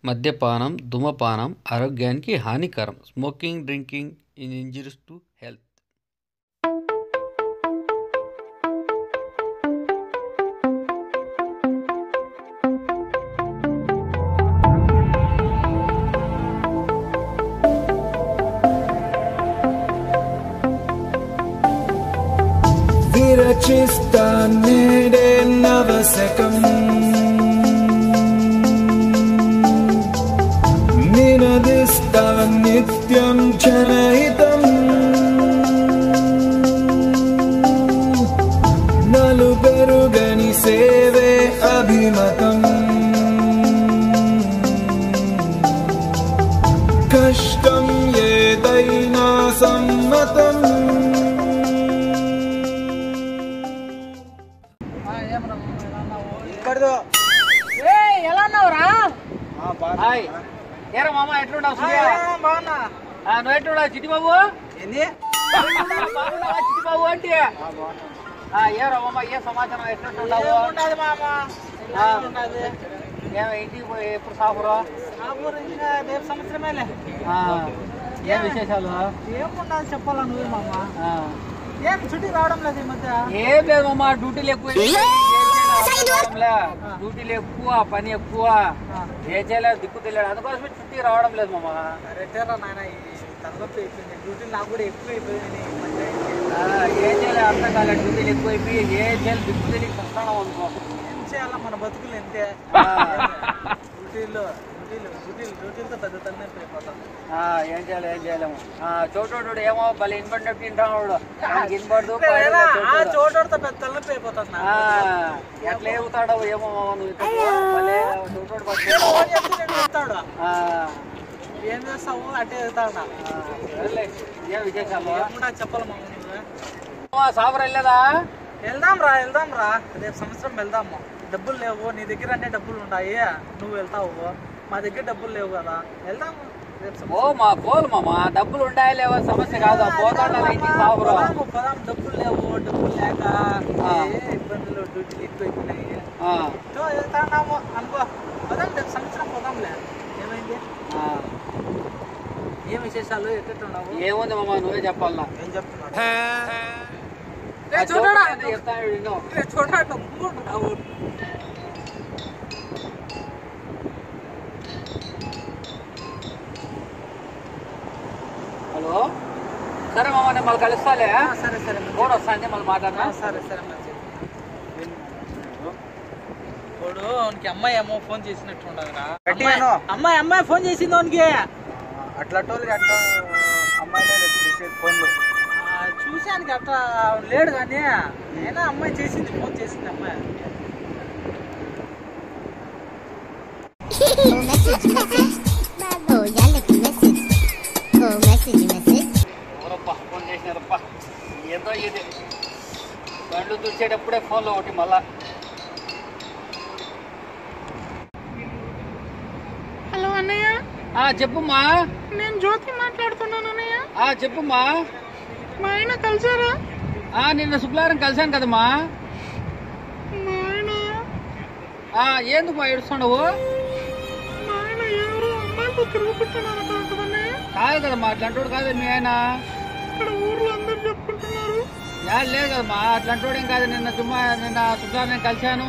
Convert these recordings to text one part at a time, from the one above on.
మద్యపానం, ధూమపానం ఆరోగ్యానికి హానికరం. Smoking, drinking is injurious to health. విరచిస్తా నేడే నవశకం, నినదిస్తా నిత్యం జనహితం. నలుబెరుగని సేవే అభిమతం, కష్టం ఏదైనా సమ్మతం. ఎలా ఉన్నావురా? ఏరా మామ ఎట్లున్నావు? బాగున్నా. నువ్వు ఎట్లున్నావు చిట్టిబాబు? ఏంది చిట్టిబాబు అంటే ఏరా మామ ఏ సమాచారం ఎట్లుంటున్నావు? ఉండదు మామ, ఇంటికి పోయి ఎప్పుడు సాపురు? ఇంకా రేపు సంవత్సరమేలే. ఏం విశేషాలు? ఏముండదు చెప్పాలా నువ్వే మామ. ఏం చుట్టి రావడం లేదు ఈ మధ్య? ఏం లేదు మామ, డ్యూటీలు ఎక్కువ, డ్యూటీలు ఎక్కువ, పని ఎక్కువ, ఏ చేయలేదు, దిక్కు తెలియదు, అందుకోసమే చుట్టి రావడం లేదు మామ. రిటైర్ నాయన, తలనొప్పి అయిపోయింది, డ్యూటీలు నాకు కూడా ఎక్కువ అయిపోయింది. ఏం చేయలేదు, అర్థం కాలేదు, డ్యూటీలు ఎక్కువ అయిపోయి ఏ చేయాలి దిక్కు తెలియక కష్టం అనుకో. ఏం చేయాలా, మన బతుకులు ఎంతే. డ్యూటీలతో పెద్ద తలనొప్పి అయిపోతాం. ఏం చేయలేము. చోటోడు ఏమో భలే ఇన్పడినట్టు తింటాడు, ఇన్పడదు. చోటోడితో పెద్ద తలనొప్పి అయిపోతాను. ఎట్లా ఎగుతాడో ఏమో నువ్వు, చోటోడు చెప్తాడు. ఏం చేస్తావు అంటే వెళ్తాడా? ఏం విశేషాలు ఏముంటా చెప్పాలి మామ. సాబర్ వెళ్ళదా? వెళ్దాం రా, రేపు సంవత్సరం వెళ్దాము. డబ్బులు లేవు నీ దగ్గర, అంటే డబ్బులు ఉంటాయి, నువ్వు వెళ్తావు. మా దగ్గర డబ్బులు లేవు కదా, వెళ్దాము రేపు. మా పోలు మామ, డబ్బులు ఉంటాయా లేవో సమస్య కాదు, పోతాడు సాబరు. పదాం, డబ్బులు లేవు, డబ్బులు లేక ఇబ్బందులు, డ్యూటీలు ఎక్కువైపోయినాయి. వెళ్తాము అనుకో, పదాం రేపు సంవత్సరం పోదాంలే. ఏమైంది? ఏం విశేషాలు, ఎక్కడున్నావు? ఏముంది మామ, నువ్వే చెప్పాలా. ఏం చెప్తున్నావు? హలో, సరే మామ, నేను మళ్ళీ కలుస్తాలే. సరే ఫోన్ వస్తాండి, మళ్ళీ మాట్లాడనా? సరే మంచిది. ఇప్పుడు వానికి అమ్మాయి ఏమో ఫోన్ చేసినట్టు ఉండదురా. అమ్మాయి ఫోన్ చేసింది వానికి. అట్లా అట్లా అమ్మాయిలే ఫోన్లు చూశానికి అట్లా లేడు, కానీ అయినా అమ్మాయి చేసింది, ఫోన్ చేసింది అమ్మాయి. ఫోన్ చేసినారప్పా, ఏదో ఇది బండ్లు తుడిచేటప్పుడే ఫోన్లో ఒకటి మళ్ళా. హలో అన్నయ్య. చెప్పుమ్మా. నేను జ్యోతి మాట్లాడుతున్నాను అన్నయ్య. చెప్పుమ్మా. మా ఆయన కలిసారా? నిన్న శుక్రవారం కలిసాను కదమ్మా. మా ఆయన ఎందుకు ఏడుస్తున్నావు? మా ఆయన ఎవరు అమ్మాయితో తిరుగుతున్నారట కదన్నయ్య. కాదు కదమ్మా, అట్లాంటోడు కాదు మీ ఆయన. ఇక్కడ ఊర్లో అందరు చెప్పుకుంటున్నారు. లేదు కదమ్మా, అట్లాంటోడు ఏం కాదు. నిన్న శుక్రవారం నేను కలిశాను.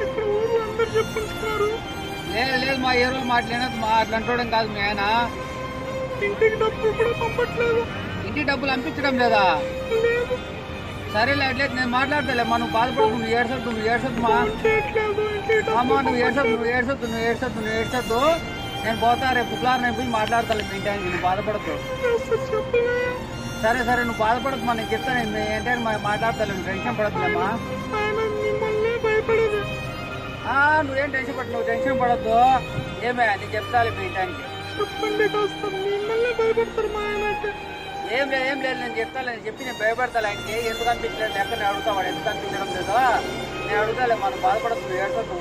ఇక్కడ ఊర్లో అందరు చెప్పుకుంటున్నారు. లేదు మా ఏ రోజు మాట్లాడదు మా, అట్లాంటోడేం కాదు మీ ఆయన. ఇంటికి డబ్బులు కూడా పంపట్లేదు. ఇంటికి డబ్బులు పంపించడం లేదా? సరేలే, అట్లేదు నేను మాట్లాడతాలే. నువ్వు బాధపడదు, నువ్వు ఏడ్చొద్దు మా. నువ్వు ఏడ్చొద్దు. నేను పోతా, రేపు శుక్రవారం నేను పోయి మాట్లాడతాను మీ ఇంటి. నువ్వు బాధపడద్దు. సరే నువ్వు బాధపడదు మా, నేను చెప్తాను ఏంటంటే మాట్లాడతాను. నువ్వు టెన్షన్ పడద్దులేమ్మా. నువ్వేం టెన్షన్ పడద్దు. ఏమే నేను చెప్తాను మీ ఇంటానికి. ఏం లేదు నేను చెప్తాను. నేను చెప్పి నేను భయపడతాను ఆయనకి. ఎందుకు అనిపించలేదు లెక్క నేను అడుగుతా, వాడు ఎందుకు అనిపించడం లేదు నేను అడుగుతాలే. మనం బాధపడద్దు, ఏడుకోద్దు.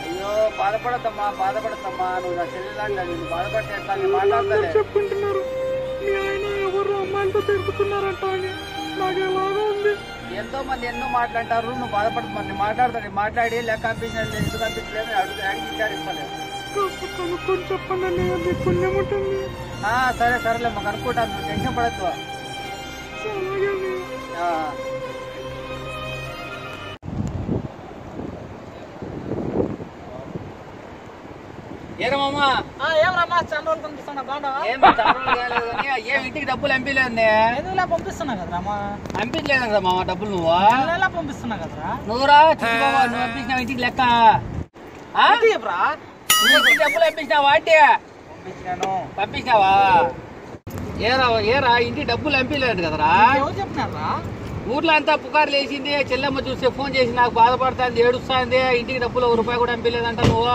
అయ్యో బాధపడద్దమ్మా. నువ్వు నా చెల్లెలాంటి, నేను బాధపడతాను, మాట్లాడతాను. చెప్పుకుంటున్నారు మీ ఆయన ఎవరు అమ్మాయిలతో తిరుగుతున్నారంట అని. నాకు ఎలాగో ఉంది. ఎంతో మంది ఎన్నో మాట్లాడతారు, నువ్వు బాధపడుతుంది మరి మాట్లాడతాను, మాట్లాడి లెక్క పంపించలేదు ఎందుకు పంపించలేదు అడిగి విచారిస్తలేదు. కనుక్కొని చెప్పండి, పుణ్యం ఉంటుంది. సరే సరేలే మాకు అనుకుంటాను, నువ్వు టెన్షన్ పడద్దు. ఏమమ్మా ఏం రమ్మా చాలా రోజులు పంపిస్తున్నా బాగా ఏం ఇంటికి డబ్బులు పంపించలేదు. ఎందుకులా పంపిస్తున్నా కదరా పంపించలేదు కదా మామ డబ్బులు. నువ్వు ఎలా పంపిస్తున్నా కదరా నువ్వురా నువ్వు పంపించినావు ఇంటికి లెక్క డబ్బులు పంపించినావా అంటే పంపించినావా? ఏరా ఇంటికి డబ్బులు పంపించలేదు కదరా. ఎవరు చెప్పినారా? ఊర్లో అంతా పుకారు లేచింది, చెల్లెమ్మ చూస్తే ఫోన్ చేసి నాకు బాధపడుతుంది, ఏడుస్తుంది, ఇంటికి డబ్బులు ₹1 కూడా పంపించలేదంట. నువ్వు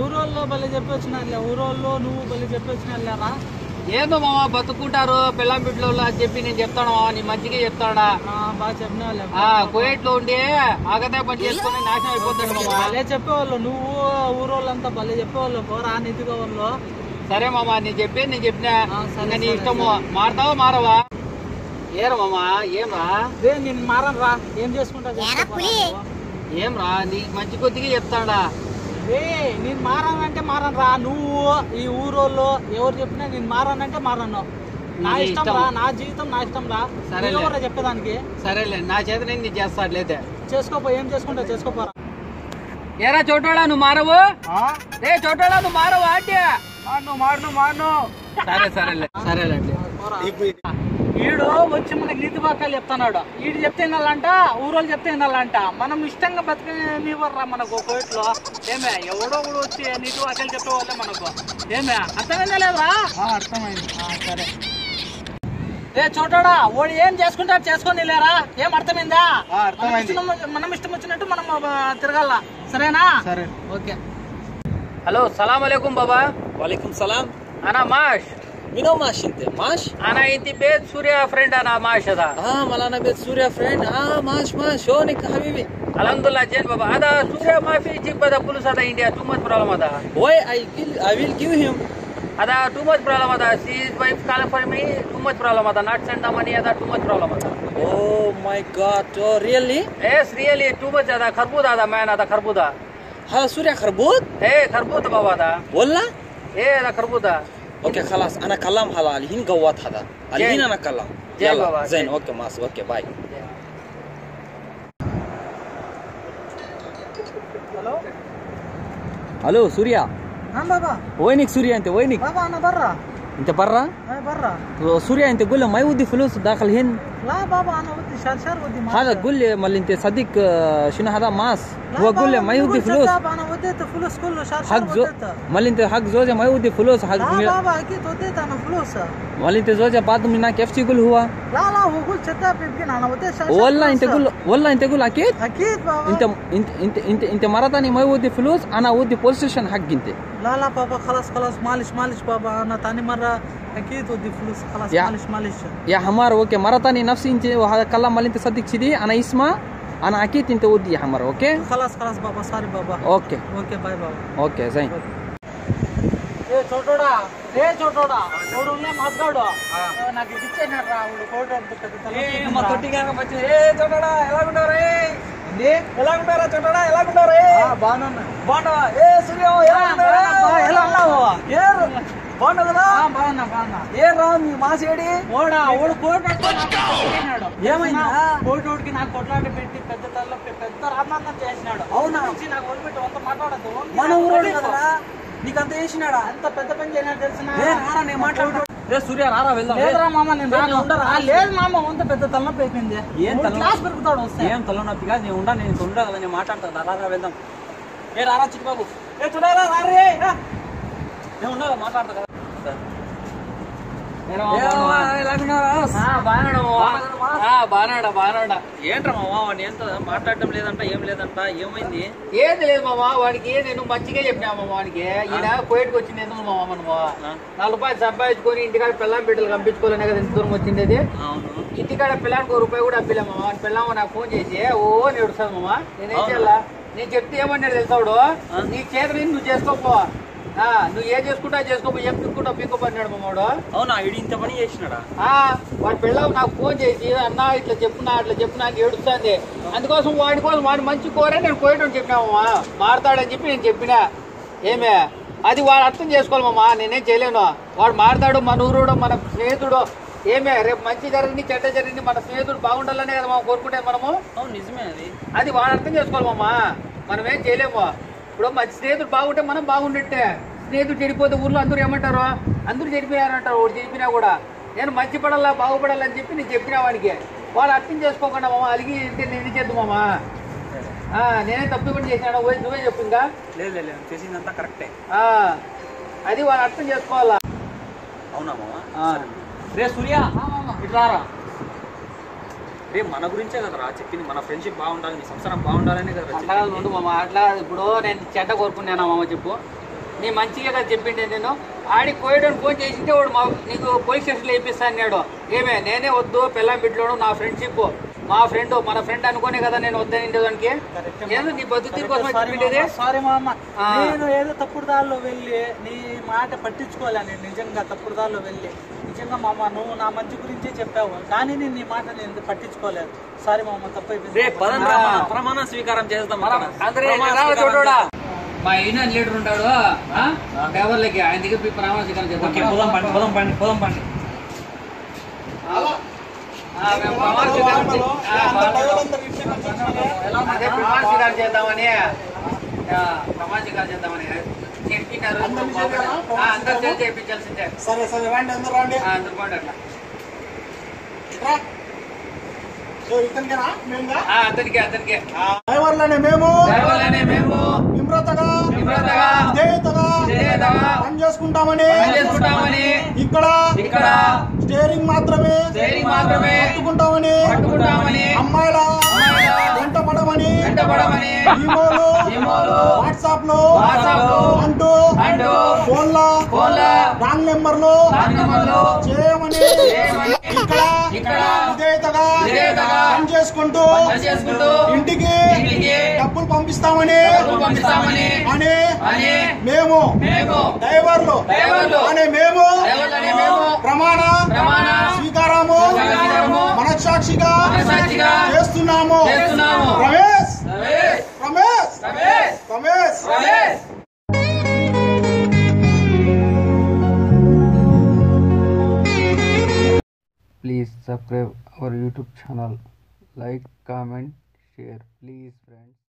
ఊరోళ్ళు బలి చెప్పొచ్చినా, ఊరోళ్ళు నువ్వు బలి చెప్పొచ్చినా ఏందో మామ బతుకుంటారు పిల్లం బిడ్డలో అని చెప్పి నేను చెప్తాను మామ, నీ మంచిగా చెప్తాడా. బాగా చెప్పిన కువైట్ లో ఉండి ఆగదా పని చేసుకుని నాశనం అయిపోతాడు మామ. భలే చెప్పేవాళ్ళు నువ్వు, ఊరోళ్ళంతా భలే చెప్పేవాళ్ళు పోరా నీతిగా వాళ్ళు. సరే మామ నేను చెప్పేది నేను చెప్పినా, నీ ఇష్టము. మారతావా మారవా? ఏరా మామ ఏమ్రా? నేను మారను రా, ఏం చేసుకుంటా ఏమ్రా నీ మంచి కొద్దిగా చెప్తాడా? నేను మారానంటే మారను రా. నువ్వు ఈ ఊరోళ్ళు ఎవరు చెప్పినా నేను మారానంటే మారను. నా ఇష్టం రా, నా జీవితం నా ఇష్టం రా. సరే ఎవరు చెప్పేదానికి? సరేలే నా చేత నేను చేస్తాట్లేదే. చేసుకోపో, ఏం చేసుకుంటా చేసుకోపోరా. ఏరా చోటోడా నువ్వు మారవు? రే చోటోడా నువ్వు మారవా అంటే? నువ్వు మారు. సరే సరేలే సరేలేండి. ఈడు వచ్చి మనకి నీతి వాక్యాలు చెప్తున్నాడు. ఈడు చెప్తే వినాలంట, ఊరోళ్ళు చెప్తే వినాలంట. మనం ఇష్టంగా బతికనివ్వర్రా మనకు కోయిట్లో. ఏమే ఎవడో కూడా వచ్చి నీతి వాక్యాలు చెప్పే వాళ్ళే మనకు. ఏమే అర్థమైందా లేదురా? అర్థమైంది. సరే చోటోడా వాడు ఏం చేసుకుంటాడు చేసుకొని లేరా? ఏం అర్థమైందా? మనం ఇష్టం వచ్చినట్టు మనం తిరగాల. సరేనా? సరే ఓకే. హలో సలాం అలైకుం బాబా. वालेकुम सलाम. అనా మాష్ Mino Mash inte. Mash? అనా ఇంటి బేత్ సూర్య ఫ్రెండ్ అనా మాష్ అదా. Malana bet Surya friend. Mash. Shonik habibi. alhamdulillah jeen baba ada surya maafi jibbada police ada india too much problem ada. Why I will give him. ada too much problem ada. She is wife call for me too much problem ada. not send the money ada too much problem ada. Oh my God. Oh really? yes really too much ada. kharbud ada man ada kharbud. Surya kharbud? kharbud baba ada. Wallah? ada kharbud. Okay خلاص أنا كلام حلال الحين قوات هذا الحين أنا كلام يلا زين أوكي ماس أوكي باي. هلو سوريا. بابا وينك سوريا أنت وينك؟ بابا أنا برا. أنت برا؟ برا. سوريا أنت قول له ما يودي فلوس داخل هند. لا بابا أنا ودي شهر ودي ماس. هذا قول لي مال أنت صديق شنو هذا ماس هو قول لي ما يودي فلوس. أنا وديت فلوس كله شهر وديته. مال أنت حق زوجة ما يودي فلوس حق. لا بابا أكيد وديت أنا فلوس. مال أنت زوجة بعد منها كيف تقول هو؟ لا هو قول شتاب يمكن أنا وديت شهر. والله أنت قول أكيد. أكيد بابا. أنت مرة ثانية ما يودي فلوس أنا أودي بوليس ستيشن حق أنت. لا بابا خلاص معلش بابا أنا ثاني مرة أكيد ودي فلوس خلاص معلش يا حمار أوكي مرة ثانية نفسي أنت وهذا كلام مال أنت صدق سيدي أنا اسمع أنا أكيد أنت ودي يا حمار أوكي. خلاص بابا سوري بابا. أوكي باي بابا. أوكي زين. చోటోడా చూడు మాస్గాడు నాకు ఇది ఇచ్చేసినాడు రా photo మా తొట్టిగా చోటోడా ఎలాగుంటారా చోటోడా బాగున్నా సూర్య ఎలా ఉన్నావు బాగున్నా కదా బాగున్నా ఏ రా మీ మాసేడి ఓడు కోటు ఏమైందా కోటోడికి నాకు కొట్లాట పెట్టి పెద్ద రామాన్నం చేసినాడు. అవునా నాకు వదిలిపెట్టి వంత మాట్లాడద్దు మన ఊరు కదా నీకు అంత చేసినాడా? అంత పెద్ద పని చేయలేదు తెలిసిన నేను మాట్లాడు. సూర్య రారా వెళ్దాం. లేదురా మామ నేను లేదు మామ వంత పెద్ద తలనొప్పి అయిపోయింది. ఏం క్లాస్ పెరుగుతాడు వస్తే ఏం తలనొప్పి కాదు నేను ఉండా కదా నేను మాట్లాడతా రారా వెళ్దాం. రారా చిట్టుబాబు చూడారా రారే నేను ఉండాలి మాట్లాడతా కదా. బాగున్నాడా ఏంట్రా మావా వాడిని ఎంత మాట్లాడటం లేదంట ఏం లేదంట ఏమైంది? ఏది లేదు మామా వాడికి నేను మంచిగా చెప్పినా మామ. వాడికి ఈయన కోయిట్కి వచ్చింది ఎందుకు మామ మనము ₹4 సంపాదించుకొని ఇంటికాడ పిల్లం బిడ్డలు పంపించుకోవాలనే కదా ఇంత దూరం వచ్చింది. అది ఇంటికాడ పిల్లానికి ₹1 కూడా అప్పిలే మామ. పిల్లమ్మ నాకు ఫోన్ చేసి నేడుస్తాను మామ. నేనేం చేయాలా? నేను చెప్తే ఏమన్నాడు తెలుసాడు, నీ చేత నువ్వు చేసుకోపో నువ్వు ఏం చేసుకుంటా చేసుకో, ఏం పిక్కుంటా పిక్కు పడినాడు మామూడు. అవునా ఇడు ఇంత పని చేసినాడా? వాడి పిల్లలు నాకు ఫోన్ చేసి అన్న ఇట్లా చెప్పునా అట్లా చెప్పు నాకు ఏడుస్తుంది, అందుకోసం వాడి కోసం వాడి మంచి కోరే నేను పోయటం చెప్పినామమ్మా, మారతాడని చెప్పి నేను చెప్పినా. ఏమే అది వాడు అర్థం చేసుకోవాలమ్మా, నేనేం చేయలేను. వాడు మారతాడు, మన ఊరుడు, మన స్నేహితుడు. ఏమే రేపు మంచి జరిగింది చెడ్డ జరిగింది మన స్నేహితుడు బాగుండాలనే కదా మనం కోరుకుంటే మనము. నిజమే అది వాడు అర్థం చేసుకోవాలమ్మా, మనం ఏం చేయలేము. ఇప్పుడు మంచి స్నేహితుడు బాగుంటే మనం బాగుండట్టే, స్నేహితుడు చెడిపోతే ఊర్లో అందరూ ఏమంటారు, అందరూ చెడిపోయారంటారు. వాడు చెడిపినా కూడా నేను మంచి పడాలా బాగుపడాలని చెప్పి నేను చెప్పినా వాడికి. వాడు అర్థం చేసుకోకుండా మామ అలిగి నేను చేద్దామమ్మా, నేనే తప్పు కూడా చేసినాను, నువ్వే చెప్పు. ఇంకా లేదు చేసిందంతా కరెక్టే. అది వాడు అర్థం చేసుకోవాలా. అవునా మామ? రే సూర్య ఇట్లారా, రే మన గురించే కదరా చెప్పింది, మన ఫ్రెండ్షిప్ బాగుండాలి, నీ సంసారం బాగుండాలనే కదా. అట్లా ఉండు మామ, అట్లా ఇప్పుడు నేను చెడ్డ కోరుకున్నానా మామ చెప్పు, నీ మంచిగా కదా చెప్పిండే. నేను ఆడికి పోయేటోని ఫోన్ చేసింటే వాడు నీకు పోలీస్ స్టేషన్లో వేయిస్తా అన్నాడు. ఏమే నేనే వద్దు పిల్లం బిడ్డలోడు నా ఫ్రెండ్షిప్, మా ఫ్రెండ్ మన ఫ్రెండ్ అనుకోనే కదా నేను వద్దని దానికి. ఏదో నీ బతుకు కోసం చెప్పిండేది. సారీ మా అమ్మ, నేను ఏదో తప్పుడు దారిలో వెళ్ళి నీ మాట పట్టించుకోలే. నేను నిజంగా తప్పుడు దారిలో వెళ్ళి నిజంగా మా అమ్మ నువ్వు నా మంచి గురించే చెప్పావు, కానీ నేను నీ మాట నేను పట్టించుకోలేదు. సారీ మా అమ్మ, తప్పు అయిపోయింది. ప్రమాణ స్వీకారం చేస్తాం. మా యూనియన్ లీడర్ ఉంటాడు డ్రైవర్లకి, ఆయన దగ్గర ప్రమాణ స్వీకారం చేద్దాం. పోదాం పండి. ప్రమాణ స్వీకారం చేద్దామని చెప్పినారు. అందరూ చేయించాల్సిందే. సరే రండి, అందరూ రండి. అందరు పోండి అట్లా. అతనికే మేము విధేయతగా పని చేసుకుంటామని ఇక్కడ స్టీరింగ్ మాత్రమే పట్టుకుంటామని అమ్మాయిల వెంట పడమని వాట్సాప్ లో అంటూ ఫోన్ల రాంగ్ నెంబర్లు చేయమని ఇక్కడ విధేయతగా పని చేసుకుంటూ ఇంటికి డబ్బులు పంపిస్తామని అని మేము డ్రైవర్లు అనే మేము ప్రమాణ స్వీకారము మనస్సాక్షిగా చేస్తున్నాము. Ramesh Please subscribe our YouTube channel, like, comment, share, please friends.